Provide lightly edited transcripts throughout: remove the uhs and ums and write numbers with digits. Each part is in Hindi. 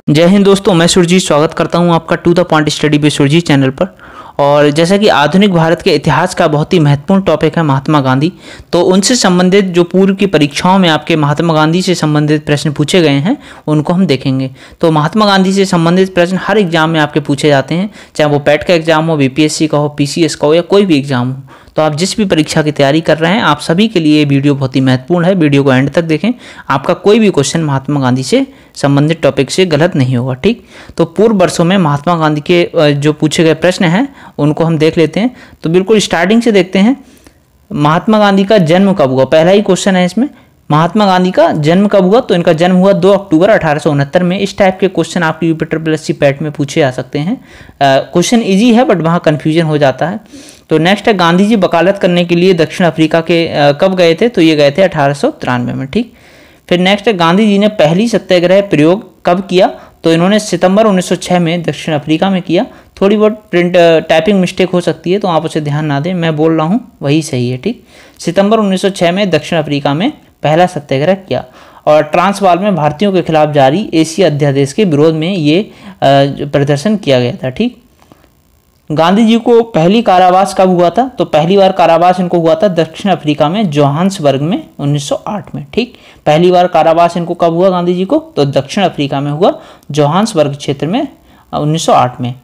जय हिंद दोस्तों, मैं सुरजीत स्वागत करता हूं आपका टू द पॉइंट स्टडी पे सुरजीत चैनल पर। और जैसा कि आधुनिक भारत के इतिहास का बहुत ही महत्वपूर्ण टॉपिक है महात्मा गांधी, तो उनसे संबंधित जो पूर्व की परीक्षाओं में आपके महात्मा गांधी से संबंधित प्रश्न पूछे गए हैं उनको हम देखेंगे। तो महात्मा गांधी से संबंधित प्रश्न हर एग्जाम में आपके पूछे जाते हैं, चाहे वो पैट का एग्जाम हो, बीपीएससी का हो, पीसीएस का हो या कोई भी एग्जाम हो। तो आप जिस भी परीक्षा की तैयारी कर रहे हैं, आप सभी के लिए ये वीडियो बहुत ही महत्वपूर्ण है। वीडियो को एंड तक देखें, आपका कोई भी क्वेश्चन महात्मा गांधी से संबंधित टॉपिक से गलत नहीं होगा। ठीक, तो पूर्व वर्षों में महात्मा गांधी के जो पूछे गए प्रश्न हैं उनको हम देख लेते हैं। तो बिल्कुल स्टार्टिंग से देखते हैं, महात्मा गांधी का जन्म कब हुआ। पहला ही क्वेश्चन है इसमें, महात्मा गांधी का जन्म कब हुआ। तो इनका जन्म हुआ 2 अक्टूबर 1869 में। इस टाइप के क्वेश्चन आपकी यूपीएससी पैट में पूछे जा सकते हैं। क्वेश्चन इजी है बट वहाँ कन्फ्यूजन हो जाता है। तो नेक्स्ट है, गांधी जी वकालत करने के लिए दक्षिण अफ्रीका के कब गए थे। तो ये गए थे 1893 में। ठीक, फिर नेक्स्ट है, गांधी जी ने पहली सत्याग्रह प्रयोग कब किया। तो इन्होंने सितंबर 1906 में दक्षिण अफ्रीका में किया। थोड़ी बहुत प्रिंट टाइपिंग मिस्टेक हो सकती है तो आप उसे ध्यान ना दें, मैं बोल रहा हूँ वही सही है। ठीक, सितंबर 1906 में दक्षिण अफ्रीका में पहला सत्याग्रह किया। और ट्रांसवाल में भारतीयों के खिलाफ जारी एशिया अध्यादेश के विरोध में ये प्रदर्शन किया गया था। ठीक, गांधी जी को पहली कारावास कब हुआ था। तो पहली बार कारावास इनको हुआ था दक्षिण अफ्रीका में जोहान्सबर्ग में 1908 में। ठीक, पहली बार कारावास इनको कब हुआ गांधी जी को। तो दक्षिण अफ्रीका में हुआ, जोहान्सबर्ग क्षेत्र में 1908 में।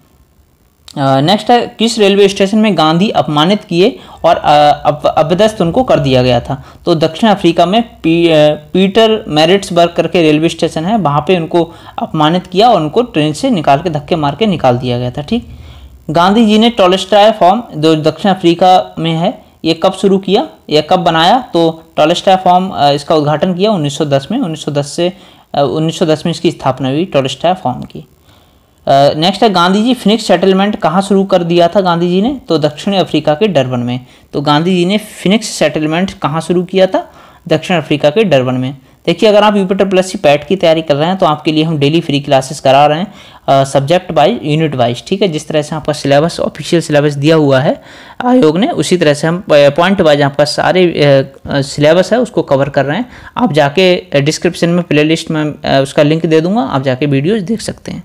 नेक्स्ट है, किस रेलवे स्टेशन में गांधी अपमानित किए और अपदस्थ उनको कर दिया गया था। तो दक्षिण अफ्रीका में पीटर मैरिट्सबर्ग करके रेलवे स्टेशन है, वहाँ पे उनको अपमानित किया और उनको ट्रेन से निकाल के धक्के मार के निकाल दिया गया था। ठीक, गांधी जी ने टॉलस्टॉय फॉर्म जो दक्षिण अफ्रीका में है ये कब शुरू किया या कब बनाया। तो टॉलस्टॉय फॉर्म इसका उद्घाटन किया 1910 में। 1910 में इसकी स्थापना हुई टॉलस्टॉय फॉर्म की। नेक्स्ट है, गांधी जी फिनिक्स सेटलमेंट कहाँ शुरू कर दिया था गांधी जी ने। तो दक्षिण अफ्रीका के डरबन में। तो गांधी जी ने फिनिक्स सेटलमेंट कहाँ शुरू किया था, दक्षिण अफ्रीका के डरबन में। देखिए, अगर आप यूपीएससी पैट की तैयारी कर रहे हैं तो आपके लिए हम डेली फ्री क्लासेस करा रहे हैं, सब्जेक्ट वाइज, यूनिट वाइज। ठीक है, जिस तरह से आपका सिलेबस, ऑफिशियल सिलेबस दिया हुआ है आयोग ने, उसी तरह से हम पॉइंट वाइज आपका सारे सिलेबस है उसको कवर कर रहे हैं। आप जाके डिस्क्रिप्शन में प्लेलिस्ट में उसका लिंक दे दूंगा, आप जाके वीडियोज देख सकते हैं।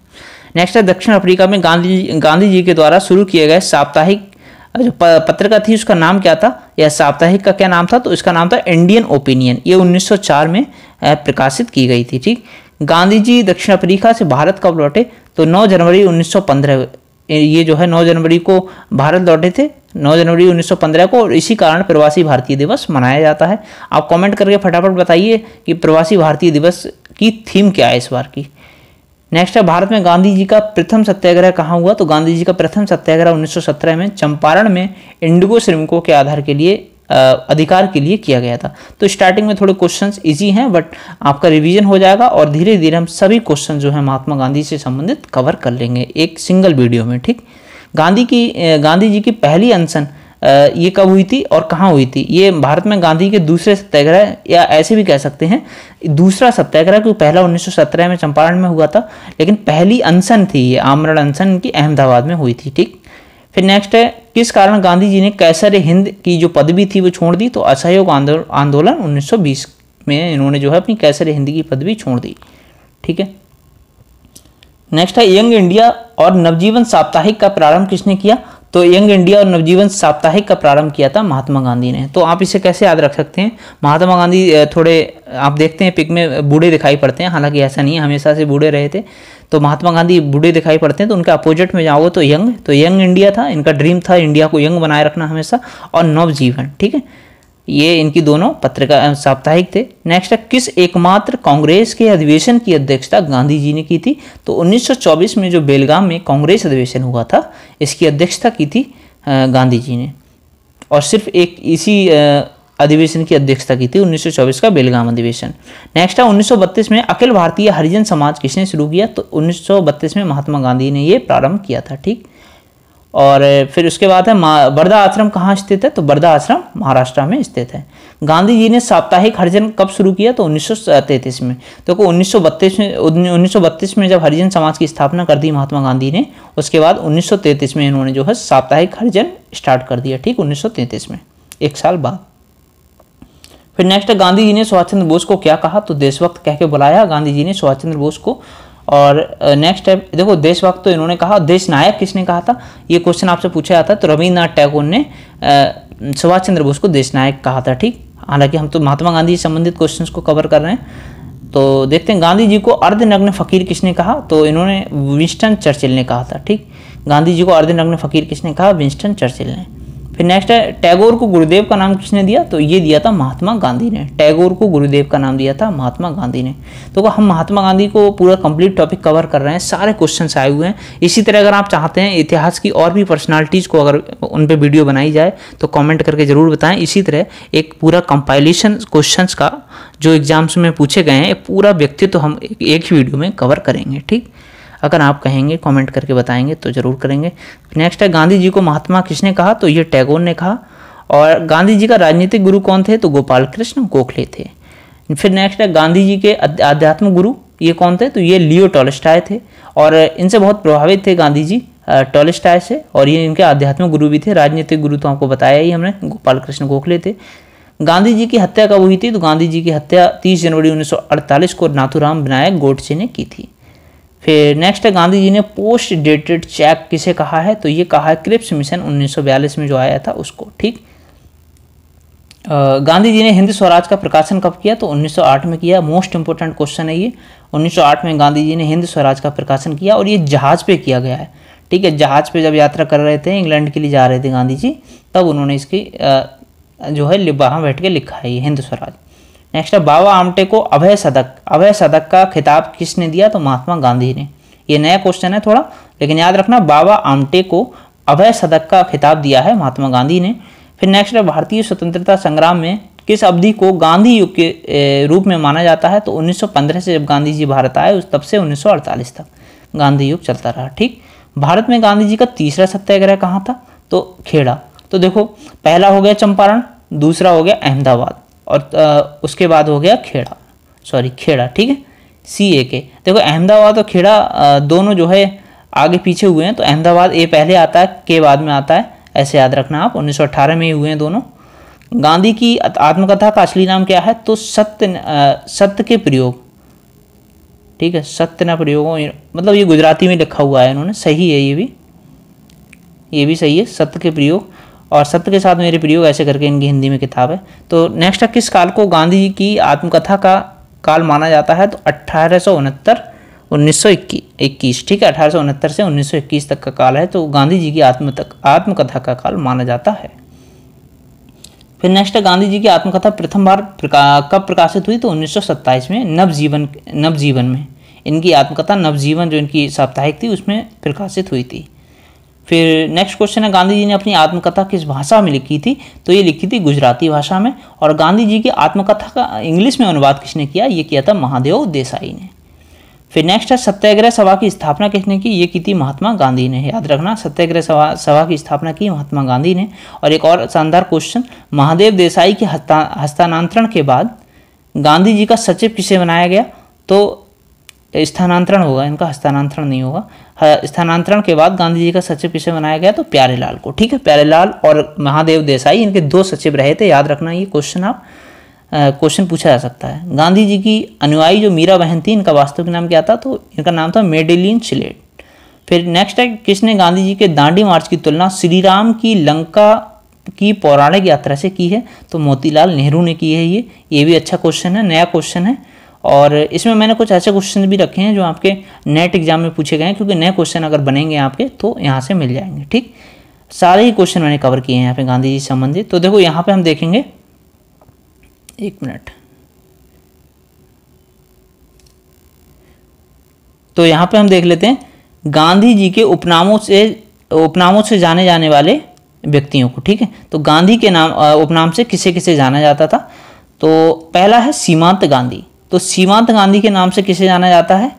नेक्स्ट है, दक्षिण अफ्रीका में गांधी जी के द्वारा शुरू किए गए साप्ताहिक जो पत्रिका थी उसका नाम क्या था, या साप्ताहिक का क्या नाम था। तो इसका नाम था इंडियन ओपिनियन। ये 1904 में प्रकाशित की गई थी। ठीक, गांधी जी दक्षिण अफ्रीका से भारत कब लौटे। तो 9 जनवरी 1915, ये जो है 9 जनवरी को भारत लौटे थे, 9 जनवरी 1915 को। और इसी कारण प्रवासी भारतीय दिवस मनाया जाता है। आप कमेंट करके फटाफट बताइए कि प्रवासी भारतीय दिवस की थीम क्या है इस बार की। नेक्स्ट है, भारत में गांधी जी का प्रथम सत्याग्रह कहाँ हुआ। तो गांधी जी का प्रथम सत्याग्रह 1917 में चंपारण में इंडिगो श्रमिकों के आधार के लिए अधिकार के लिए किया गया था। तो स्टार्टिंग में थोड़े क्वेश्चंस इजी हैं बट आपका रिवीजन हो जाएगा और धीरे धीरे हम सभी क्वेश्चन जो है महात्मा गांधी से संबंधित कवर कर लेंगे एक सिंगल वीडियो में। ठीक, गांधी जी की पहली अनशन ये कब हुई थी और कहाँ हुई थी। ये भारत में गांधी के दूसरे सत्याग्रह, या ऐसे भी कह सकते हैं दूसरा सत्याग्रह, क्योंकि पहला 1917 में चंपारण में हुआ था, लेकिन पहली अनशन थी ये आमरण अनशन की अहमदाबाद में हुई थी। ठीक, फिर नेक्स्ट है, किस कारण गांधी जी ने कैसर हिंद की जो पदवी थी वो छोड़ दी। तो असहयोग आंदोलन 1920 में इन्होंने जो है अपनी कैसर हिंद की पदवी छोड़ दी। ठीक है, नेक्स्ट है, यंग इंडिया और नवजीवन साप्ताहिक का प्रारंभ किसने किया। तो यंग इंडिया और नवजीवन साप्ताहिक का प्रारंभ किया था महात्मा गांधी ने। तो आप इसे कैसे याद रख सकते हैं, महात्मा गांधी थोड़े आप देखते हैं पिक में बूढ़े दिखाई पड़ते हैं, हालांकि ऐसा नहीं है, हमेशा से बूढ़े रहे थे। तो महात्मा गांधी बूढ़े दिखाई पड़ते हैं, तो उनके अपोजिट में जाओगे तो यंग इंडिया था, इनका ड्रीम था इंडिया को यंग बनाए रखना हमेशा, और नवजीवन। ठीक है, ये इनकी दोनों पत्रिका साप्ताहिक थे। नेक्स्ट है, किस एकमात्र कांग्रेस के अधिवेशन की अध्यक्षता गांधी जी ने की थी। तो 1924 में जो बेलगाम में कांग्रेस अधिवेशन हुआ था इसकी अध्यक्षता की थी गांधी जी ने, और सिर्फ एक इसी अधिवेशन की अध्यक्षता की थी 1924 का बेलगाम अधिवेशन। नेक्स्ट है, 1932 में अखिल भारतीय हरिजन समाज किसने शुरू किया। तो 1932 में महात्मा गांधी ने ये प्रारंभ किया था। ठीक, और फिर उसके बाद है वर्धा आश्रम कहाँ स्थित है। तो वर्धा आश्रम महाराष्ट्र में स्थित है। गांधी जी ने साप्ताहिक हरिजन कब शुरू किया। तो 1933 में। तो 1932 में जब हरिजन समाज की स्थापना कर दी महात्मा गांधी ने, उसके बाद 1933 में इन्होंने जो है साप्ताहिक हरिजन स्टार्ट कर दिया। ठीक, 1933 में, एक साल बाद। फिर नेक्स्ट, गांधी जी ने सुभाष चंद्र बोस को क्या कहा। तो देशभक्त कह के बुलाया गांधी जी ने सुभाष चंद्र बोस को। और नेक्स्ट है, देखो देशभक्त तो इन्होंने कहा, देश नायक किसने कहा था, ये क्वेश्चन आपसे पूछा जाता है। तो रविन्द्रनाथ टैगोर ने सुभाष चंद्र बोस को देश नायक कहा था, ठीक। हालांकि हम तो महात्मा गांधी से संबंधित क्वेश्चंस को कवर कर रहे हैं। तो देखते हैं गांधी जी को अर्धनग्न फकीर किसने कहा, तो इन्होंने विंस्टन चर्चिल ने कहा था, ठीक। गांधी जी को अर्धनग्न फकीर किसने कहा, विंस्टन चर्चिल ने। फिर नेक्स्ट है, टैगोर को गुरुदेव का नाम किसने दिया, तो ये दिया था महात्मा गांधी ने। टैगोर को गुरुदेव का नाम दिया था महात्मा गांधी ने। तो हम महात्मा गांधी को पूरा कंप्लीट टॉपिक कवर कर रहे हैं, सारे क्वेश्चंस आए हुए हैं। इसी तरह अगर आप चाहते हैं इतिहास की और भी पर्सनालिटीज़ को अगर उन पर वीडियो बनाई जाए तो कॉमेंट करके ज़रूर बताएं। इसी तरह एक पूरा कंपाइलेशन क्वेश्चंस का जो एग्जाम्स में पूछे गए हैं, एक पूरा व्यक्तित्व हम एक ही वीडियो में कवर करेंगे, ठीक। अगर आप कहेंगे, कमेंट करके बताएंगे तो ज़रूर करेंगे। नेक्स्ट है, गांधी जी को महात्मा किसने कहा, तो ये टैगोर ने कहा। और गांधी जी का राजनीतिक गुरु कौन थे, तो गोपाल कृष्ण गोखले थे। फिर नेक्स्ट है, गांधी जी के आध्यात्मिक गुरु ये कौन थे, तो ये लियो टॉलस्टॉय थे। और इनसे बहुत प्रभावित थे गांधी जी टॉलस्टॉय से, और ये इनके आध्यात्मिक गुरु भी थे। राजनीतिक गुरु तो आपको बताया ही हमने, गोपाल कृष्ण गोखले थे। गांधी जी की हत्या कब हुई थी, तो गांधी जी की हत्या 30 जनवरी 1948 को नाथूराम विनायक गोडसे ने की थी। फिर नेक्स्ट है, गांधी जी ने पोस्ट डेटेड चेक किसे कहा है, तो ये कहा है क्रिप्स मिशन 1942 में जो आया था उसको, ठीक। गांधी जी ने हिंद स्वराज का प्रकाशन कब किया, तो 1908 में किया। मोस्ट इंपोर्टेंट क्वेश्चन है ये। 1908 में गांधी जी ने हिंद स्वराज का प्रकाशन किया, और ये जहाज पे किया गया है, ठीक है। जहाज पे जब यात्रा कर रहे थे, इंग्लैंड के लिए जा रहे थे गांधी जी, तब उन्होंने इसकी जो है वहाँ बैठ के लिखा है ये हिंद स्वराज। नेक्स्ट है, बाबा आमटे को अभय सदक का खिताब किसने दिया, तो महात्मा गांधी ने। ये नया क्वेश्चन है थोड़ा, लेकिन याद रखना, बाबा आमटे को अभय सदक का खिताब दिया है महात्मा गांधी ने। फिर नेक्स्ट है, भारतीय स्वतंत्रता संग्राम में किस अवधि को गांधी युग के रूप में माना जाता है, तो 1915 से जब गांधी जी भारत आए तब से 1948 तक गांधी युग चलता रहा, ठीक। भारत में गांधी जी का तीसरा सत्याग्रह कहाँ था, तो खेड़ा। तो देखो, पहला हो गया चंपारण, दूसरा हो गया अहमदाबाद, और उसके बाद हो गया खेड़ा, ठीक है, CAK। देखो अहमदाबाद और खेड़ा दोनों जो है आगे पीछे हुए हैं, तो अहमदाबाद ए पहले आता है, के बाद में आता है, ऐसे याद रखना आप। 1918 में ही हुए हैं दोनों। गांधी की आत्मकथा का असली नाम क्या है, तो सत्य के प्रयोग, ठीक है, सत्य न प्रयोग, मतलब ये गुजराती में लिखा हुआ है इन्होंने, सही है ये भी सही है, सत्य के प्रयोग, और सत्य के साथ मेरे प्रयोग, ऐसे करके इनकी हिंदी में किताब है। तो नेक्स्ट है, किस काल को गांधी जी की आत्मकथा का काल माना जाता है, तो 1869-1921, ठीक है। 1869 से 1921 तक का काल है, तो गांधी जी की आत्मकथा का काल माना जाता है। फिर नेक्स्ट है, गांधी जी की आत्मकथा प्रथम बार कब प्रकाशित हुई, तो 1927 में नवजीवन में। इनकी आत्मकथा नवजीवन जो इनकी साप्ताहिक थी उसमें प्रकाशित हुई थी। फिर नेक्स्ट क्वेश्चन है, गांधी जी ने अपनी आत्मकथा किस भाषा में लिखी थी, तो ये लिखी थी गुजराती भाषा में। और गांधी जी की आत्मकथा का इंग्लिश में अनुवाद किसने किया, ये किया था महादेव देसाई ने। फिर नेक्स्ट है, सत्याग्रह सभा की स्थापना किसने की, ये की थी महात्मा गांधी ने। याद रखना, सत्याग्रह सभा की स्थापना की महात्मा गांधी ने। और एक और शानदार क्वेश्चन, महादेव देसाई के हस्तांतरण के बाद गांधी जी का सचिव किसे बनाया गया, तो स्थानांतरण होगा इनका, हस्तांतरण नहीं होगा। स्थानांतरण के बाद गांधी जी का सचिव किसे बनाया गया, तो प्यारेलाल को, ठीक है। प्यारेलाल और महादेव देसाई इनके 2 सचिव रहे थे, याद रखना ये क्वेश्चन पूछा जा सकता है। गांधी जी की अनुयायी जो मीरा बहन थी, इनका वास्तविक नाम क्या था, तो इनका नाम था मेडेलिन चिलेट। फिर नेक्स्ट है, किसने गांधी जी के दांडी मार्च की तुलना श्री राम की लंका की पौराणिक यात्रा से की है, तो मोतीलाल नेहरू ने की है। ये भी अच्छा क्वेश्चन है, नया क्वेश्चन है। और इसमें मैंने कुछ ऐसे क्वेश्चन भी रखे हैं जो आपके नेट एग्जाम में पूछे गए हैं, क्योंकि नए क्वेश्चन अगर बनेंगे आपके तो यहाँ से मिल जाएंगे, ठीक। सारे ही क्वेश्चन मैंने कवर किए हैं यहाँ पे गांधी जी से संबंधित। तो देखो यहाँ पे हम देखेंगे, एक मिनट, तो यहाँ पे हम देख लेते हैं गांधी जी के उपनामों से जाने जाने वाले व्यक्तियों को, ठीक है। तो गांधी के नाम उपनाम से किसे किसे जाना जाता था, तो पहला है सीमांत गांधी। तो सीमांत गांधी के नाम से किसे जाना जाता है,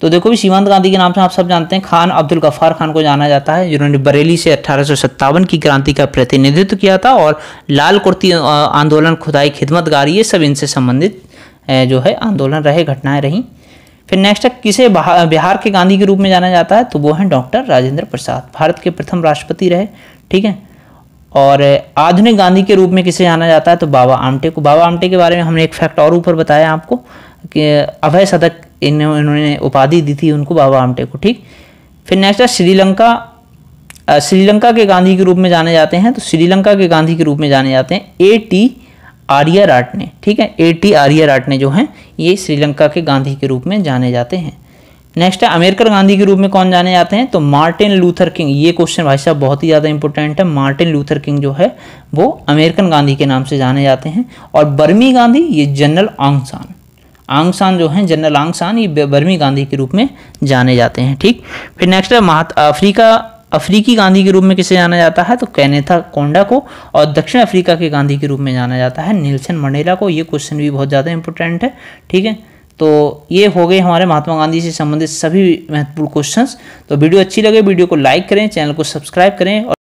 तो देखो भी सीमांत गांधी के नाम से आप सब जानते हैं, खान अब्दुल गफ्फार खान को जाना जाता है, जिन्होंने बरेली से 1857 की क्रांति का प्रतिनिधित्व किया था। और लाल कुर्ती आंदोलन, खुदाई खिदमतगार, ये सब इनसे संबंधित जो है आंदोलन रहे, घटनाएं रहीं। फिर नेक्स्ट है, किसे बिहार के गांधी के रूप में जाना जाता है, तो वो हैं डॉक्टर राजेंद्र प्रसाद, भारत के प्रथम राष्ट्रपति रहे, ठीक है। और आधुनिक गांधी के रूप में किसे जाना जाता है, तो बाबा आमटे को। बाबा आमटे के बारे में हमने एक फैक्ट और ऊपर बताया आपको कि अभय सदक इन्होंने उपाधि दी थी उनको, बाबा आमटे को। ठीक, फिर नेक्स्ट है श्रीलंका के गांधी के रूप में जाने जाते हैं। तो श्रीलंका के गांधी के रूप में जाने जाते हैं A.T. आर्यराट ने। ठीक है, A.T. आर्यराट ने जो हैं ये श्रीलंका के गांधी के रूप में जाने जाते हैं। नेक्स्ट है अमेरिकन गांधी के रूप में कौन जाने जाते हैं? तो मार्टिन लूथर किंग। ये क्वेश्चन भाई साहब बहुत ही ज़्यादा इंपॉर्टेंट है। मार्टिन लूथर किंग जो है वो अमेरिकन गांधी के नाम से जाने जाते हैं। और बर्मी गांधी ये जनरल आंग सान जो है, जनरल आंग सान, ये बर्मी गांधी के रूप में जाने जाते हैं। ठीक, फिर नेक्स्ट है अफ्रीकी गांधी के रूप में किसे जाना जाता है? तो केनेथा कोंडा को। और दक्षिण अफ्रीका के गांधी के रूप में जाना जाता है नेल्सन मंडेला को। ये क्वेश्चन भी बहुत ज़्यादा इंपॉर्टेंट है। ठीक है, तो ये हो गए हमारे महात्मा गांधी से संबंधित सभी महत्वपूर्ण क्वेश्चंस। तो वीडियो अच्छी लगे वीडियो को लाइक करें, चैनल को सब्सक्राइब करें और